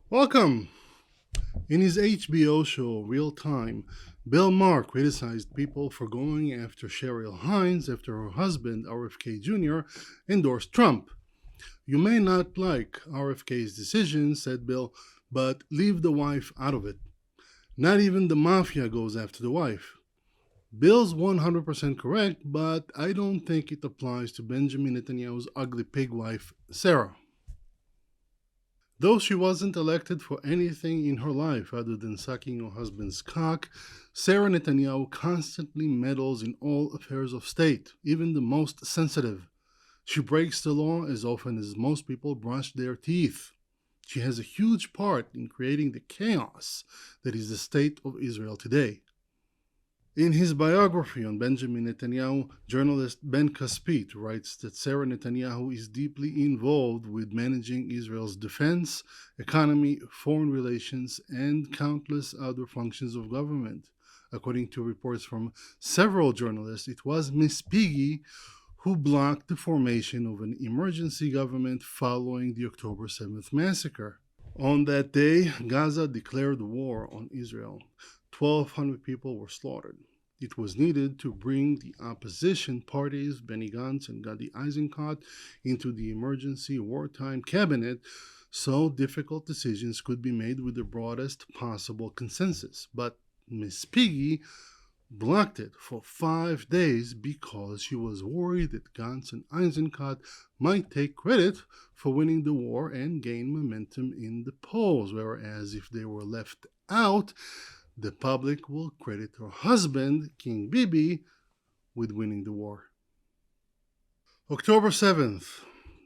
Welcome! In his HBO show Real Time, Bill Maher criticized people for going after Cheryl Hines after her husband, RFK Jr., endorsed Trump. You may not like RFK's decision, said Bill, but leave the wife out of it. Not even the mafia goes after the wife. Bill's 100% correct, but I don't think it applies to Benjamin Netanyahu's ugly pig wife, Sarah. Though she wasn't elected for anything in her life other than sucking her husband's cock, Sarah Netanyahu constantly meddles in all affairs of state, even the most sensitive. She breaks the law as often as most people brush their teeth. She has a huge part in creating the chaos that is the state of Israel today. In his biography on Benjamin Netanyahu, journalist Ben Caspit writes that Sarah Netanyahu is deeply involved with managing Israel's defense, economy, foreign relations, and countless other functions of government. According to reports from several journalists, it was Miss Piggy who blocked the formation of an emergency government following the October 7th massacre. On that day, Gaza declared war on Israel. 1,200 people were slaughtered. It was needed to bring the opposition parties, Benny Gantz and Gadi Eisenkot, into the emergency wartime cabinet so difficult decisions could be made with the broadest possible consensus. But Miss Piggy blocked it for 5 days because she was worried that Gantz and Eisenkot might take credit for winning the war and gain momentum in the polls, whereas if they were left out, the public will credit her husband, King Bibi, with winning the war. October 7th,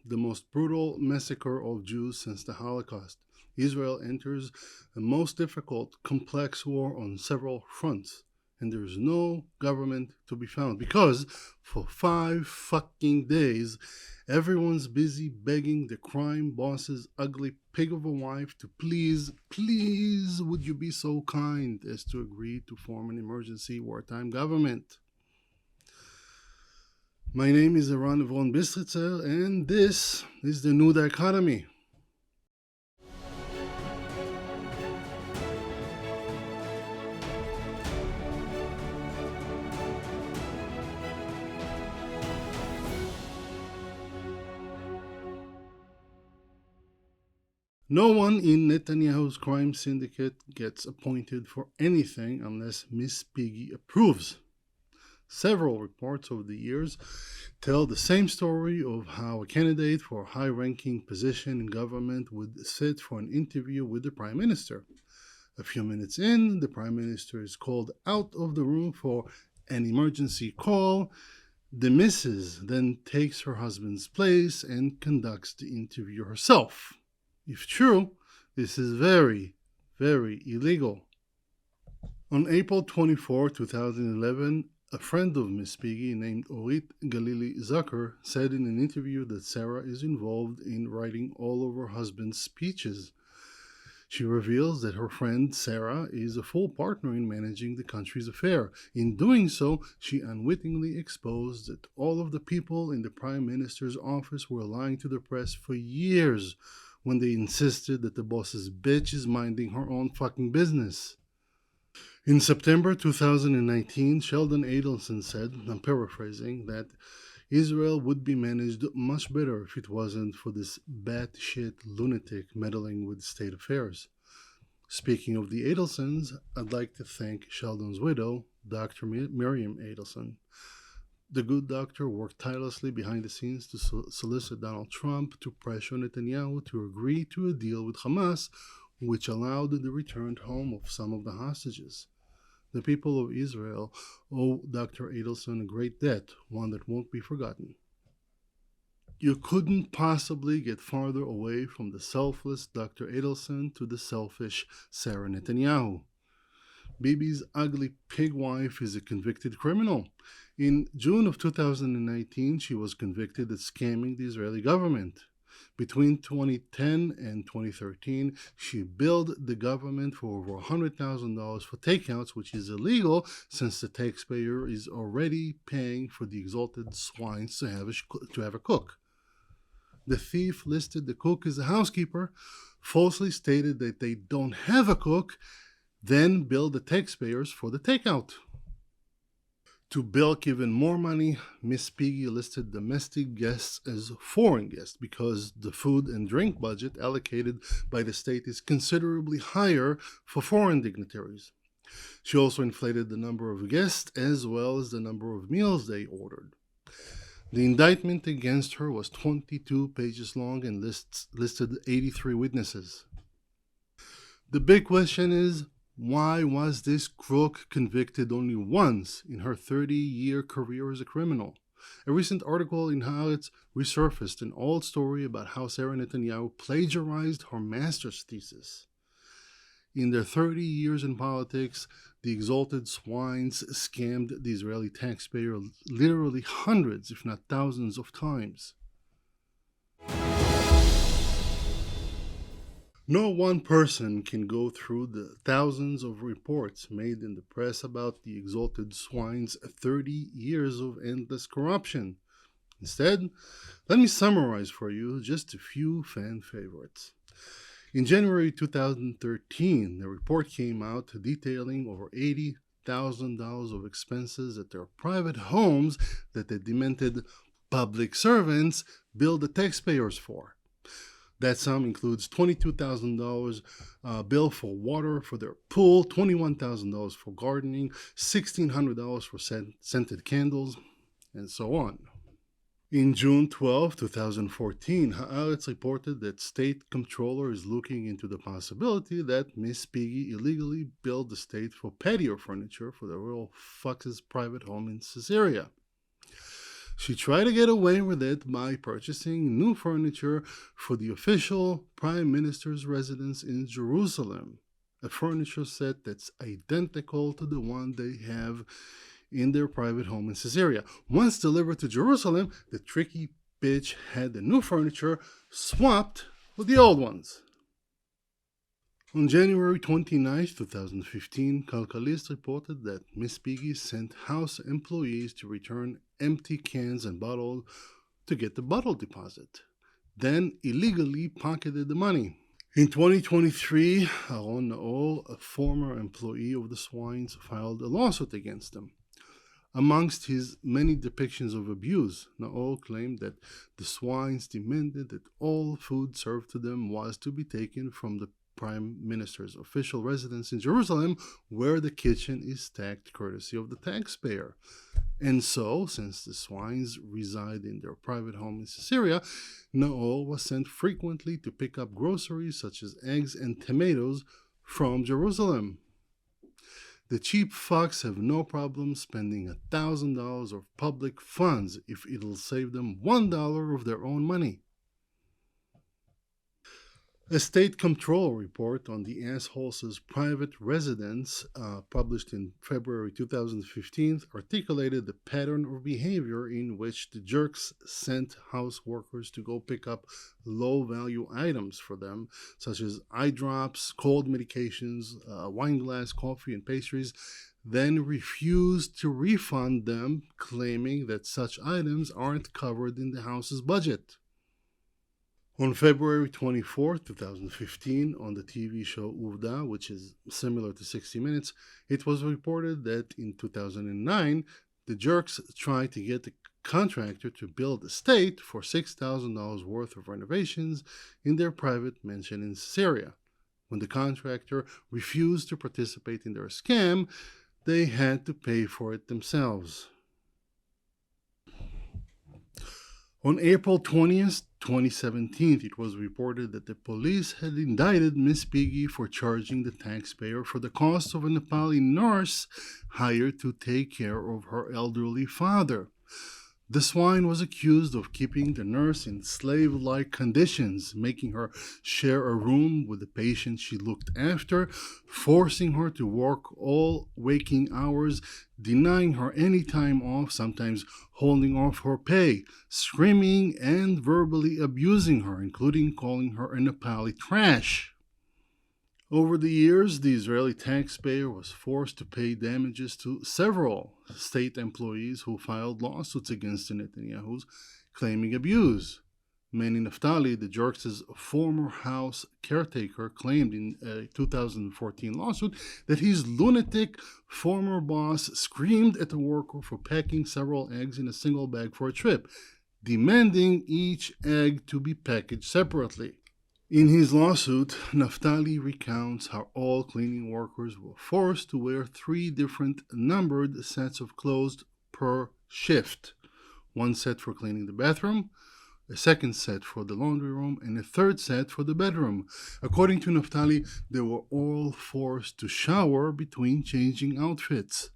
the most brutal massacre of Jews since the Holocaust. Israel enters a most difficult, complex war on several fronts, and there's no government to be found because for 5 fucking days, everyone's busy begging the crime boss's ugly pig of a wife to please, would you be so kind as to agree to form an emergency wartime government? My name is Eran Evron Bistritzer, and this is the New Dichotomy. No one in Netanyahu's crime syndicate gets appointed for anything unless Miss Piggy approves. Several reports over the years tell the same story of how a candidate for a high-ranking position in government would sit for an interview with the Prime Minister. A few minutes in, the Prime Minister is called out of the room for an emergency call. The Mrs. then takes her husband's place and conducts the interview herself. If true, this is very, very illegal. On April 24, 2011, a friend of Miss Piggy named Orit Galili Zucker said in an interview that Sarah is involved in writing all of her husband's speeches. She reveals that her friend Sarah is a full partner in managing the country's affair. In doing so, she unwittingly exposed that all of the people in the Prime Minister's office were lying to the press for years when they insisted that the boss's bitch is minding her own fucking business. In September 2019, Sheldon Adelson said, I'm paraphrasing, that Israel would be managed much better if it wasn't for this batshit lunatic meddling with state affairs. Speaking of the Adelsons, I'd like to thank Sheldon's widow, Dr. Miriam Adelson. The good doctor worked tirelessly behind the scenes to solicit Donald Trump to pressure Netanyahu to agree to a deal with Hamas, which allowed the return home of some of the hostages. The people of Israel owe Dr. Adelson a great debt, one that won't be forgotten. You couldn't possibly get farther away from the selfless Dr. Adelson to the selfish Sarah Netanyahu. Bibi's ugly pig wife is a convicted criminal. In June of 2019, she was convicted of scamming the Israeli government. Between 2010 and 2013, she billed the government for over $100,000 for takeouts, which is illegal since the taxpayer is already paying for the exalted swines to have a cook. The thief listed the cook as a housekeeper, falsely stated that they don't have a cook, then billed the taxpayers for the takeout. To bilk even more money, Miss Piggy listed domestic guests as foreign guests because the food and drink budget allocated by the state is considerably higher for foreign dignitaries. She also inflated the number of guests as well as the number of meals they ordered. The indictment against her was 22 pages long and listed 83 witnesses. The big question is, why was this crook convicted only once in her 30-year career as a criminal? A recent article in Haaretz resurfaced an old story about how Eran Netanyahu plagiarized her master's thesis. In their 30 years in politics, the exalted swines scammed the Israeli taxpayer literally hundreds, if not thousands, of times. No one person can go through the thousands of reports made in the press about the exalted swine's 30 years of endless corruption. Instead, let me summarize for you just a few fan favorites. In January 2013, a report came out detailing over $80,000 of expenses at their private homes that the demented public servants billed the taxpayers for. That sum includes $22,000 bill for water for their pool, $21,000 for gardening, $1,600 for scented candles, and so on. In June 12, 2014, Haaretz reported that state comptroller is looking into the possibility that Miss Piggy illegally billed the state for patio furniture for the royal fox's private home in Caesarea. She tried to get away with it by purchasing new furniture for the official prime minister's residence in Jerusalem, a furniture set that's identical to the one they have in their private home in Caesarea. Once delivered to Jerusalem, the tricky bitch had the new furniture swapped with the old ones. On January 29, 2015, Kalkalist reported that Miss Piggy sent house employees to return empty cans and bottles to get the bottle deposit, then illegally pocketed the money. In 2023, Aron Naor, a former employee of the Swines, filed a lawsuit against them. Amongst his many depictions of abuse, Naor claimed that the Swines demanded that all food served to them was to be taken from the Prime Minister's official residence in Jerusalem, where the kitchen is stacked courtesy of the taxpayer. And so, since the Swines reside in their private home in Caesarea, Naor was sent frequently to pick up groceries such as eggs and tomatoes from Jerusalem. The cheap fucks have no problem spending $1,000 of public funds if it'll save them $1 of their own money. A state control report on the assholes' private residence, published in February 2015, articulated the pattern of behavior in which the jerks sent house workers to go pick up low-value items for them, such as eye drops, cold medications, wine glass, coffee, and pastries, then refused to refund them, claiming that such items aren't covered in the house's budget. On February 24, 2015, on the TV show Uvda, which is similar to 60 Minutes, it was reported that in 2009, the jerks tried to get the contractor to build a estate for $6,000 worth of renovations in their private mansion in Caesarea. When the contractor refused to participate in their scam, they had to pay for it themselves. On April 20th, 2017, it was reported that the police had indicted Miss Piggy for charging the taxpayer for the cost of a Nepali nurse hired to take care of her elderly father. The swine was accused of keeping the nurse in slave-like conditions, making her share a room with the patient she looked after, forcing her to work all waking hours, denying her any time off, sometimes holding off her pay, screaming and verbally abusing her, including calling her a Nepali trash. Over the years, the Israeli taxpayer was forced to pay damages to several state employees who filed lawsuits against the Netanyahus claiming abuse. Manny Naftali, the Jerks' former house caretaker, claimed in a 2014 lawsuit that his lunatic former boss screamed at the worker for packing several eggs in a single bag for a trip, demanding each egg to be packaged separately. In his lawsuit, Naftali recounts how all cleaning workers were forced to wear 3 different numbered sets of clothes per shift. One set for cleaning the bathroom, a second set for the laundry room, and a third set for the bedroom. According to Naftali, they were all forced to shower between changing outfits.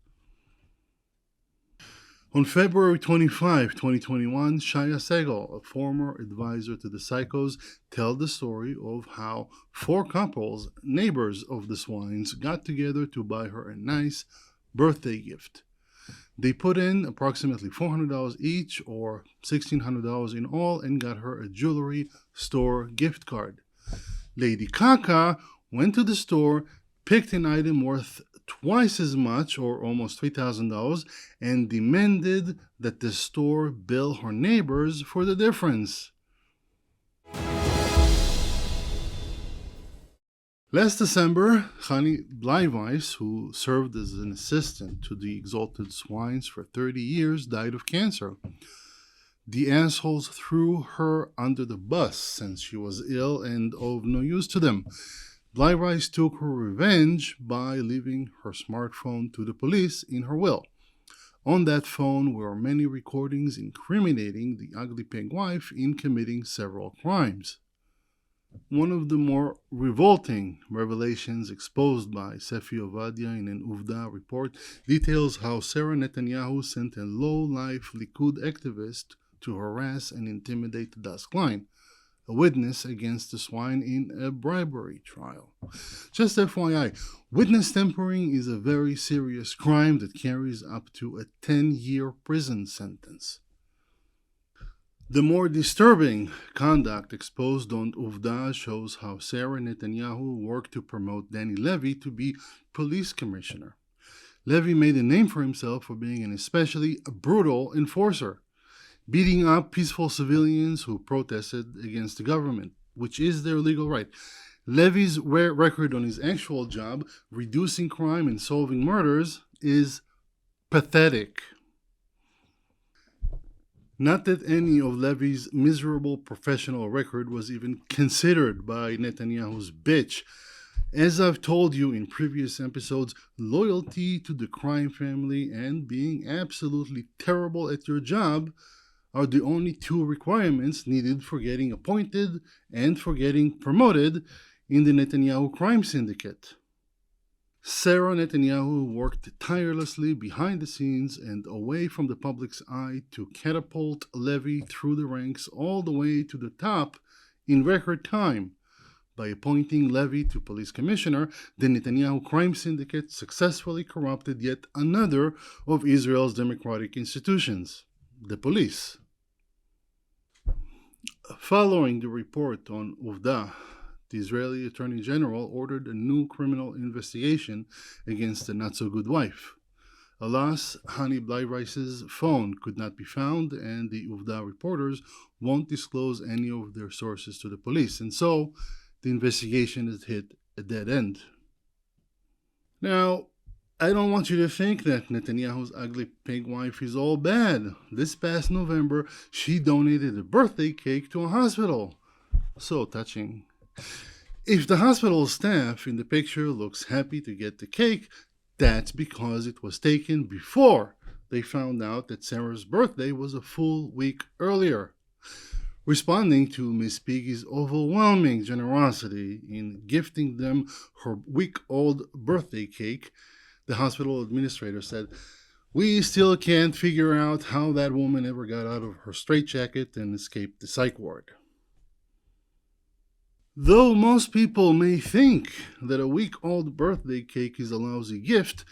On February 25, 2021, Shaya Segal, a former advisor to the Psychos, tells the story of how 4 couples, neighbors of the Swines, got together to buy her a nice birthday gift. They put in approximately $400 each, or $1,600 in all, and got her a jewelry store gift card. Lady Kaka went to the store, picked an item worth twice as much, or almost $3,000, and demanded that the store bill her neighbors for the difference. Last December, Hani Bleiweiss, who served as an assistant to the Exalted Swines for 30 years, died of cancer. The assholes threw her under the bus since she was ill and of no use to them. Bleiweiss took her revenge by leaving her smartphone to the police in her will. On that phone were many recordings incriminating the ugly pig wife in committing several crimes. One of the more revolting revelations exposed by Sefi Ovadia in an Uvda report details how Sarah Netanyahu sent a low-life Likud activist to harass and intimidate Das Klein, a witness against the Swine in a bribery trial. Just FYI, witness tampering is a very serious crime that carries up to a 10-year prison sentence. The more disturbing conduct exposed on Uvda shows how Sarah Netanyahu worked to promote Danny Levy to be police commissioner. Levy made a name for himself for being an especially brutal enforcer, beating up peaceful civilians who protested against the government, which is their legal right. Levy's record on his actual job, reducing crime and solving murders, is pathetic. Not that any of Levy's miserable professional record was even considered by Netanyahu's bitch. As I've told you in previous episodes, loyalty to the crime family and being absolutely terrible at your job are the only 2 requirements needed for getting appointed and for getting promoted in the Netanyahu crime syndicate. Sarah Netanyahu worked tirelessly behind the scenes and away from the public's eye to catapult Levy through the ranks all the way to the top in record time. By appointing Levy to police commissioner, the Netanyahu crime syndicate successfully corrupted yet another of Israel's democratic institutions, the police. Following the report on Uvda, the Israeli Attorney General ordered a new criminal investigation against the not-so-good wife. Alas, Hani Bleiweiss's phone could not be found, and the Uvda reporters won't disclose any of their sources to the police, and so the investigation has hit a dead end. Now, I don't want you to think that Netanyahu's ugly pig wife is all bad. This past November, she donated a birthday cake to a hospital. So touching. If the hospital staff in the picture looks happy to get the cake, that's because it was taken before they found out that Sarah's birthday was a full week earlier. Responding to Miss Piggy's overwhelming generosity in gifting them her week-old birthday cake, the hospital administrator said, "We still can't figure out how that woman ever got out of her straitjacket and escaped the psych ward." Though most people may think that a week-old birthday cake is a lousy gift,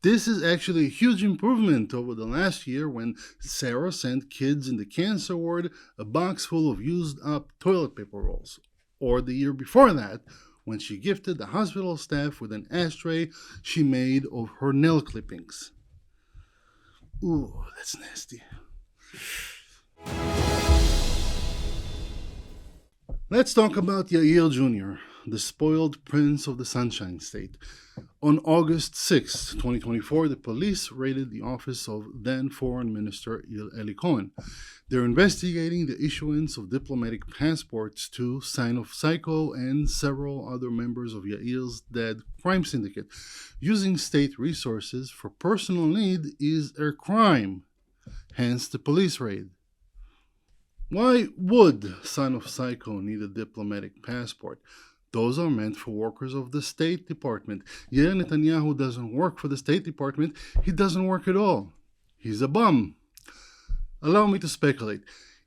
this is actually a huge improvement over the last year when Sarah sent kids in the cancer ward a box full of used-up toilet paper rolls, or the year before that when she gifted the hospital staff with an ashtray she made of her nail clippings. Ooh, that's nasty. Let's talk about Yair Jr., the spoiled prince of the Sunshine State. On August 6, 2024, the police raided the office of then Foreign Minister Eli Cohen. They're investigating the issuance of diplomatic passports to Sign of Psycho and several other members of Yair's dead crime syndicate. Using state resources for personal need is a crime, hence the police raid. Why would Sign of Psycho need a diplomatic passport? Those are meant for workers of the State Department. Yeah, Netanyahu doesn't work for the State Department. He doesn't work at all. He's a bum. Allow me to speculate.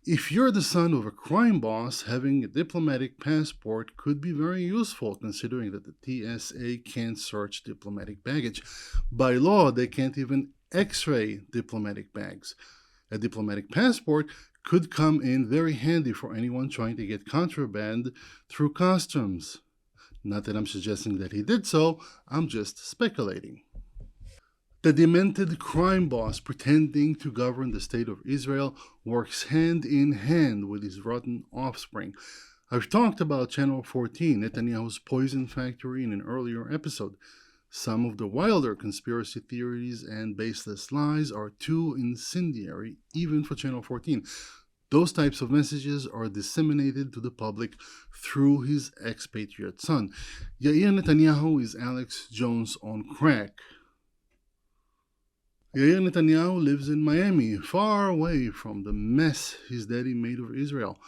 If you're the son of a crime boss, having a diplomatic passport could be very useful, considering that the TSA can't search diplomatic baggage. By law, they can't even x-ray diplomatic bags. A diplomatic passport could come in very handy for anyone trying to get contraband through customs. Not that I'm suggesting that he did so, I'm just speculating. The demented crime boss pretending to govern the state of Israel works hand in hand with his rotten offspring. I've talked about Channel 14, Netanyahu's poison factory, in an earlier episode. Some of the wilder conspiracy theories and baseless lies are too incendiary, even for Channel 14. Those types of messages are disseminated to the public through his expatriate son. Yair Netanyahu is Alex Jones on crack. Yair Netanyahu lives in Miami, far away from the mess his daddy made of Israel.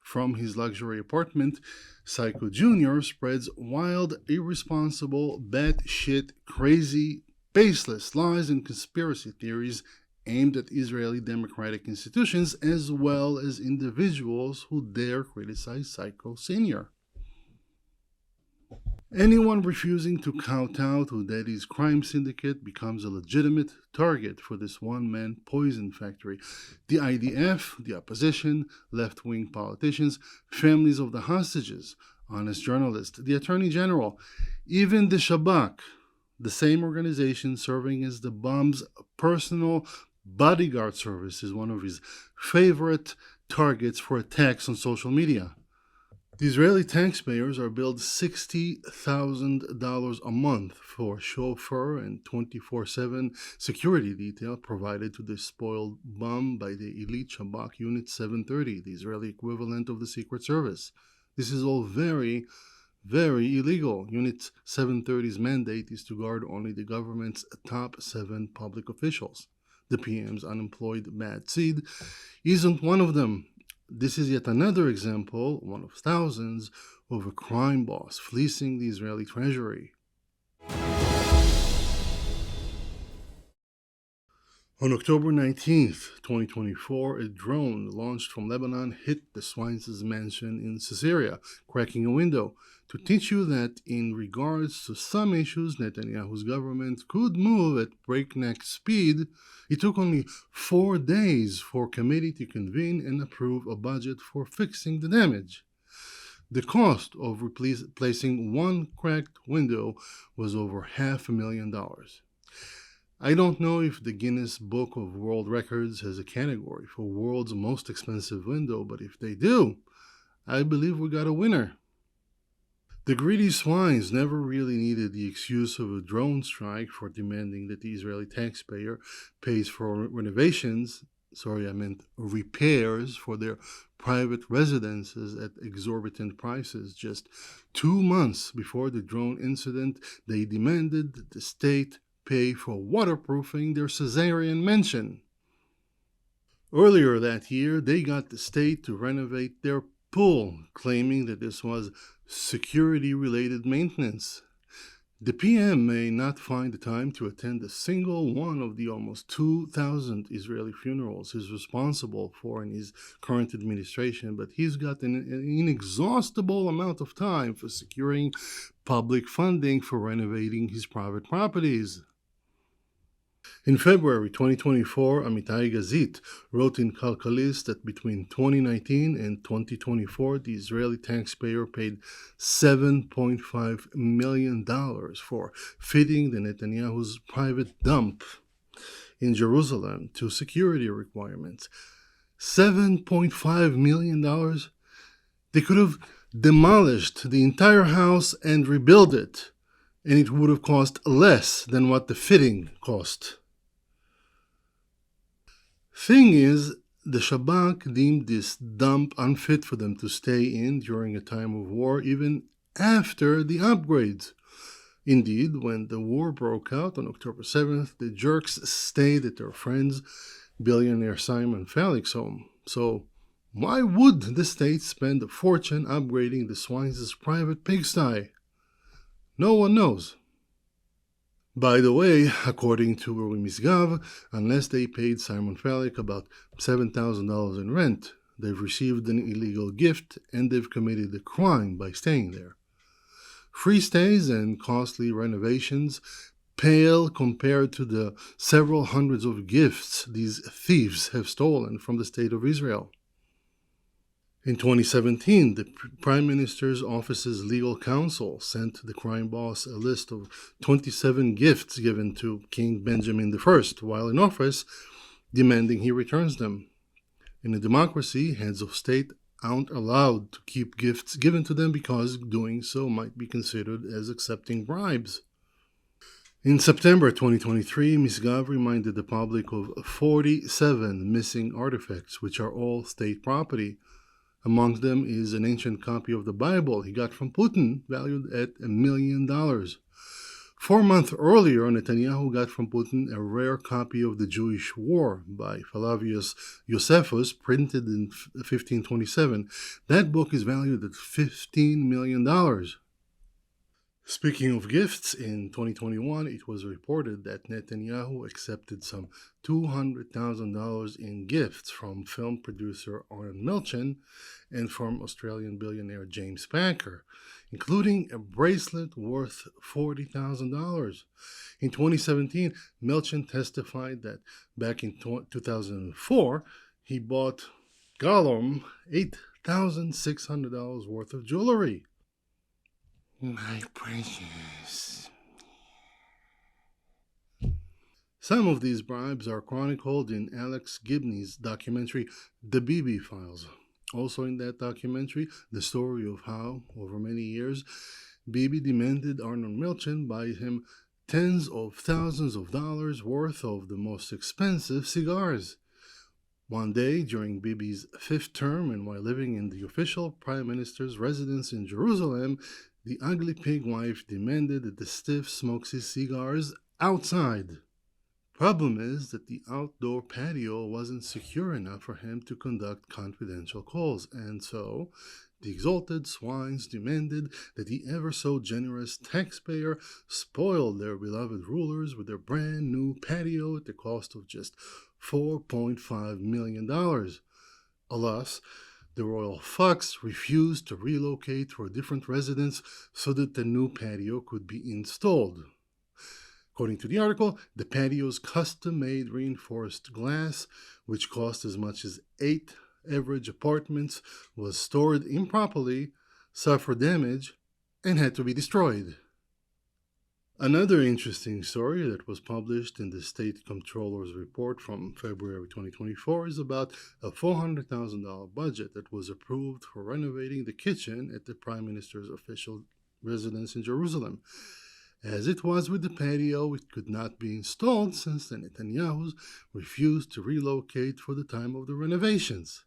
From his luxury apartment, Psycho Jr. spreads wild, irresponsible, batshit, crazy, baseless lies and conspiracy theories aimed at Israeli democratic institutions as well as individuals who dare criticize Psycho Sr. Anyone refusing to kowtow to Daddy's crime syndicate becomes a legitimate target for this one-man poison factory. The IDF, the opposition, left-wing politicians, families of the hostages, honest journalists, the Attorney General, even the Shabak, the same organization serving as the bomb's personal bodyguard service, is one of his favorite targets for attacks on social media. The Israeli taxpayers are billed $60,000 a month for chauffeur and 24/7 security detail provided to the spoiled bum by the elite Shabak Unit 730, the Israeli equivalent of the Secret Service. This is all very, very illegal. Unit 730's mandate is to guard only the government's top 7 public officials. The PM's unemployed bad seed isn't one of them. This is yet another example, one of thousands, of a crime boss fleecing the Israeli treasury. On October 19th, 2024, a drone launched from Lebanon hit the Swines' mansion in Caesarea, cracking a window. To teach you that in regards to some issues, Netanyahu's government could move at breakneck speed, it took only 4 days for a committee to convene and approve a budget for fixing the damage. The cost of replacing one cracked window was over $500,000. I don't know if the Guinness Book of World Records has a category for world's most expensive window, but if they do, I believe we got a winner. The greedy swines never really needed the excuse of a drone strike for demanding that the Israeli taxpayer pays for repairs for their private residences at exorbitant prices. Just 2 months before the drone incident, they demanded that the state pay for waterproofing their Caesarean mansion. Earlier that year, they got the state to renovate their pool, claiming that this was security-related maintenance. The PM may not find the time to attend a single one of the almost 2,000 Israeli funerals he's responsible for in his current administration, but he's got an inexhaustible amount of time for securing public funding for renovating his private properties. In February 2024, Amitai Gazit wrote in Kalkalist that between 2019 and 2024, the Israeli taxpayer paid $7.5 million for fitting the Netanyahu's private dump in Jerusalem to security requirements. $7.5 million? They could have demolished the entire house and rebuilt it, and it would have cost less than what the fitting cost. Thing is, the Shabak deemed this dump unfit for them to stay in during a time of war, even after the upgrades. Indeed, when the war broke out on October 7th, the jerks stayed at their friends, billionaire Simon Falik's home. So, why would the state spend a fortune upgrading the swines' private pigsty? No one knows. By the way, according to Misgav, unless they paid Simon Falik about $7,000 in rent, they've received an illegal gift and they've committed a crime by staying there. Free stays and costly renovations pale compared to the several hundreds of gifts these thieves have stolen from the State of Israel. In 2017, the Prime Minister's Office's legal counsel sent the crime boss a list of 27 gifts given to King Benjamin I while in office, demanding he returns them. In a democracy, heads of state aren't allowed to keep gifts given to them because doing so might be considered as accepting bribes. In September 2023, Misgav reminded the public of 47 missing artifacts, which are all state property. Among them is an ancient copy of the Bible he got from Putin, valued at $1 million. 4 months earlier, Netanyahu got from Putin a rare copy of the Jewish War by Flavius Josephus, printed in 1527. That book is valued at $15 million. Speaking of gifts, in 2021, it was reported that Netanyahu accepted some $200,000 in gifts from film producer Eran Evron and from Australian billionaire James Packer, including a bracelet worth $40,000. In 2017, Evron testified that back in 2004, he bought Gollum $8,600 worth of jewelry. My precious. Some of these bribes are chronicled in Alex Gibney's documentary, The Bibi Files. Also in that documentary, the story of how, over many years, Bibi demanded Arnon Milchan buy him tens of thousands of dollars worth of the most expensive cigars. One day, during Bibi's 5th term and while living in the official prime minister's residence in Jerusalem, the ugly pig wife demanded that the stiff smokes his cigars outside. Problem is that the outdoor patio wasn't secure enough for him to conduct confidential calls, and so the exalted swines demanded that the ever-so-generous taxpayer spoil their beloved rulers with their brand-new patio at the cost of just $4.5 million. Alas, the royal fucks refused to relocate for a different residence so that the new patio could be installed. According to the article, the patio's custom-made reinforced glass, which cost as much as 8 average apartments, was stored improperly, suffered damage, and had to be destroyed. Another interesting story that was published in the State Comptroller's report from February 2024 is about a $400,000 budget that was approved for renovating the kitchen at the Prime Minister's official residence in Jerusalem. As it was with the patio, it could not be installed since the Netanyahus refused to relocate for the time of the renovations.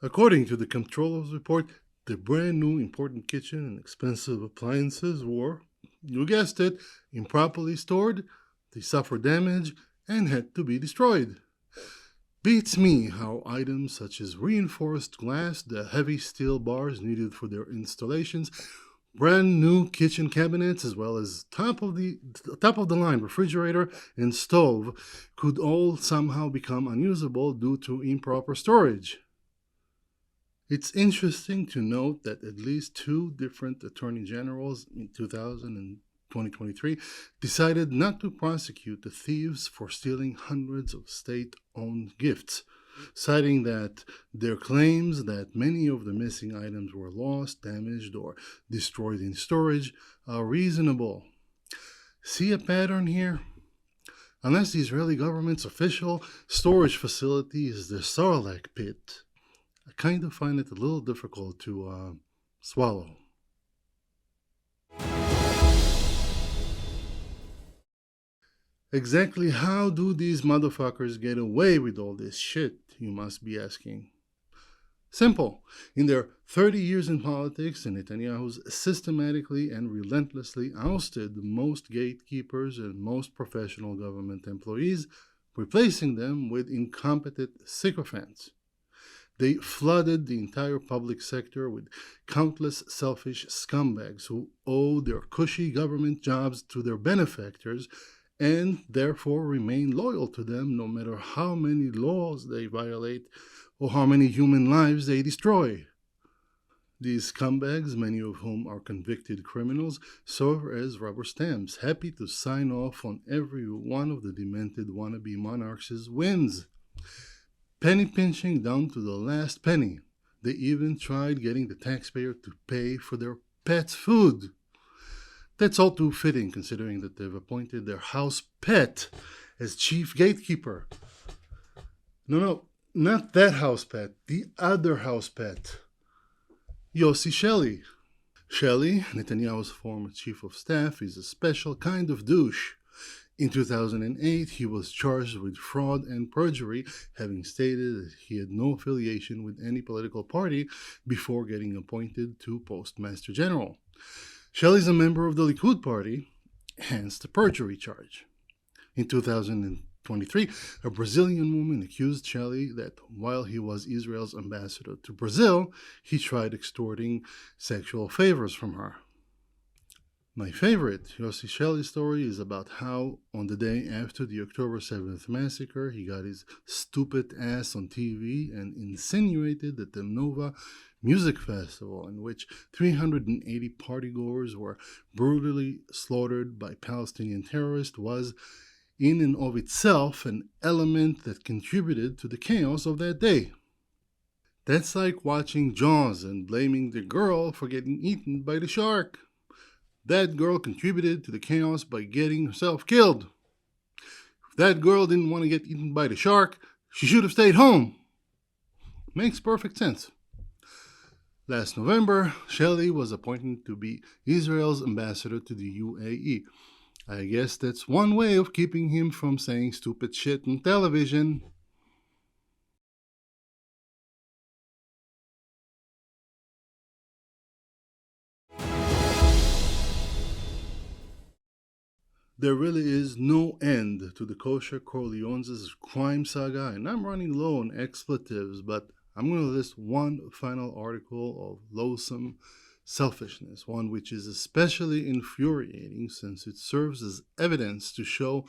According to the Comptroller's report, the brand new important kitchen and expensive appliances were, you guessed it, improperly stored, they suffered damage, and had to be destroyed. Beats me how items such as reinforced glass, the heavy steel bars needed for their installations, brand new kitchen cabinets, as well as top of the line refrigerator and stove could all somehow become unusable due to improper storage. It's interesting to note that at least 2 different attorney generals in 2000 and 2023 decided not to prosecute the thieves for stealing hundreds of state-owned gifts, citing that their claims that many of the missing items were lost, damaged, or destroyed in storage are reasonable. See a pattern here? Unless the Israeli government's official storage facility is the Sarlacc pit, a kind of find it a little difficult to swallow. Exactly how do these motherfuckers get away with all this shit, you must be asking. Simple. In their 30 years in politics, the Netanyahus systematically and relentlessly ousted most gatekeepers and most professional government employees, replacing them with incompetent sycophants. They flooded the entire public sector with countless selfish scumbags who owe their cushy government jobs to their benefactors and therefore remain loyal to them no matter how many laws they violate or how many human lives they destroy. These scumbags, many of whom are convicted criminals, serve as rubber stamps, happy to sign off on every one of the demented wannabe monarchs' wins. Penny pinching down to the last penny. They even tried getting the taxpayer to pay for their pet's food. That's all too fitting, considering that they've appointed their house pet as chief gatekeeper. No, not that house pet, the other house pet. Yossi Shelley. Shelley, Netanyahu's former chief of staff, is a special kind of douche. In 2008, he was charged with fraud and perjury, having stated that he had no affiliation with any political party before getting appointed to Postmaster General. Shelley's a member of the Likud party, hence the perjury charge. In 2023, a Brazilian woman accused Shelley that while he was Israel's ambassador to Brazil, he tried extorting sexual favors from her. My favorite Yossi Shelley story is about how, on the day after the October 7th massacre, he got his stupid ass on TV and insinuated that the Nova Music Festival, in which 380 partygoers were brutally slaughtered by Palestinian terrorists, was in and of itself an element that contributed to the chaos of that day. That's like watching Jaws and blaming the girl for getting eaten by the shark. That girl contributed to the chaos by getting herself killed. If that girl didn't want to get eaten by the shark, she should have stayed home. Makes perfect sense. Last November, Shelley was appointed to be Israel's ambassador to the UAE. I guess that's one way of keeping him from saying stupid shit on television. There really is no end to the Kosher Corleones' crime saga, and I'm running low on expletives, but I'm going to list one final article of loathsome selfishness, one which is especially infuriating since it serves as evidence to show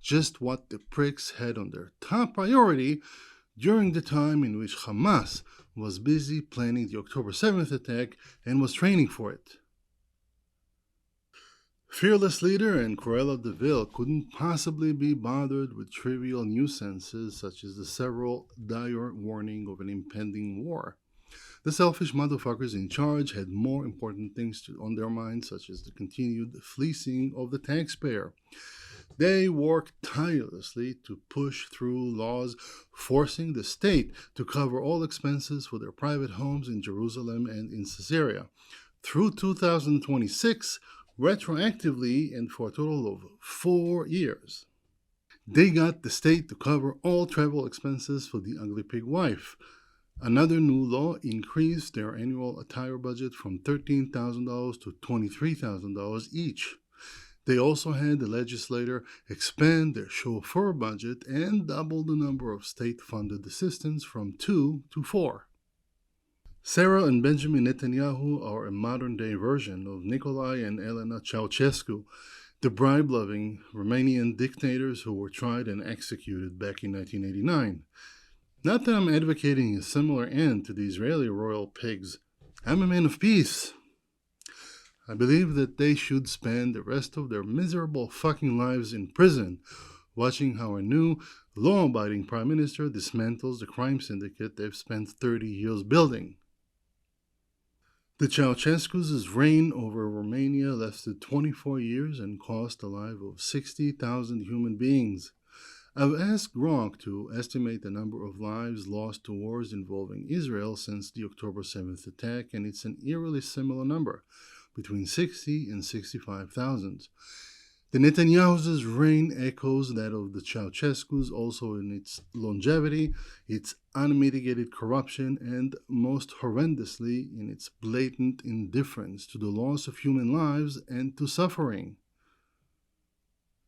just what the pricks had on their top priority during the time in which Hamas was busy planning the October 7th attack and was training for it. Fearless leader and Cruella de Vil couldn't possibly be bothered with trivial nuisances such as the several dire warning of an impending war. The selfish motherfuckers in charge had more important things on their minds, such as the continued fleecing of the taxpayer. They worked tirelessly to push through laws forcing the state to cover all expenses for their private homes in Jerusalem and in Caesarea. Through 2026, retroactively and for a total of 4 years. They got the state to cover all travel expenses for the ugly pig wife. Another new law increased their annual attire budget from $13,000 to $23,000 each. They also had the legislature expand their chauffeur budget and double the number of state-funded assistants from 2 to 4. Sarah and Benjamin Netanyahu are a modern-day version of Nicolae and Elena Ceausescu, the bribe-loving Romanian dictators who were tried and executed back in 1989. Not that I'm advocating a similar end to the Israeli royal pigs. I'm a man of peace. I believe that they should spend the rest of their miserable fucking lives in prison, watching how a new, law-abiding prime minister dismantles the crime syndicate they've spent 30 years building. The Ceausescu's reign over Romania lasted 24 years and cost the life of 60,000 human beings. I've asked Gronk to estimate the number of lives lost to wars involving Israel since the October 7th attack, and it's an eerily similar number, between 60 and 65,000. The Netanyahu's reign echoes that of the Ceausescu's also in its longevity, its unmitigated corruption, and most horrendously in its blatant indifference to the loss of human lives and to suffering.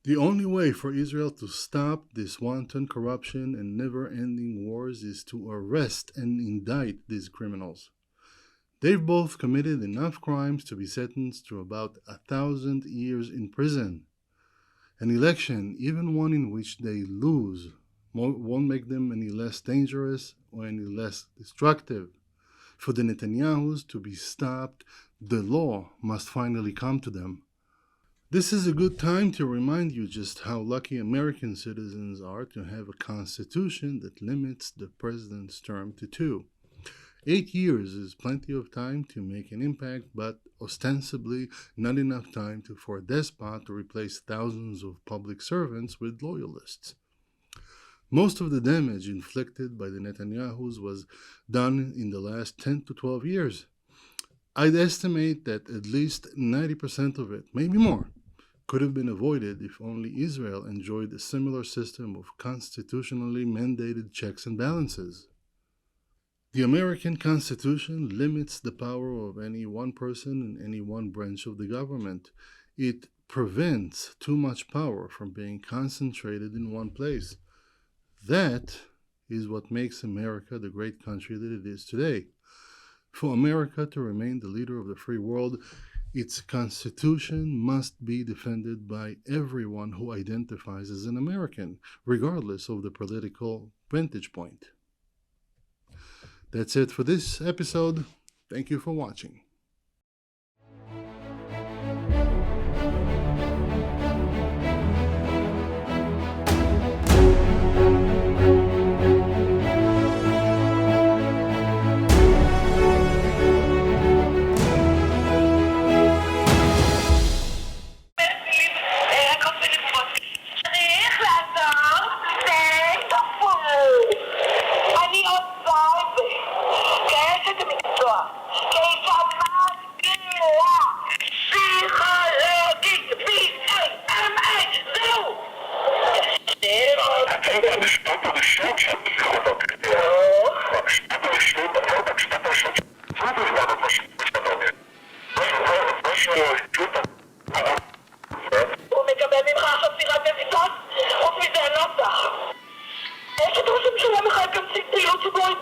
The only way for Israel to stop this wanton corruption and never-ending wars is to arrest and indict these criminals. They've both committed enough crimes to be sentenced to about 1,000 years in prison. An election, even one in which they lose, won't make them any less dangerous or any less destructive. For the Netanyahus to be stopped, the law must finally come to them. This is a good time to remind you just how lucky American citizens are to have a constitution that limits the president's term to 2. 8 years is plenty of time to make an impact, but ostensibly not enough time for a despot to replace thousands of public servants with loyalists. Most of the damage inflicted by the Netanyahus was done in the last 10 to 12 years. I'd estimate that at least 90% of it, maybe more, could have been avoided if only Israel enjoyed a similar system of constitutionally mandated checks and balances. The American Constitution limits the power of any one person in any one branch of the government. It prevents too much power from being concentrated in one place. That is what makes America the great country that it is today. For America to remain the leader of the free world, its constitution must be defended by everyone who identifies as an American, regardless of the political vantage point. That's it for this episode. Thank you for watching. הוא מקבל ממך חפירת בביטות, חוץ מזה הנוסח. יש את ראש הממשלה מחייב גם פעילות ציבורית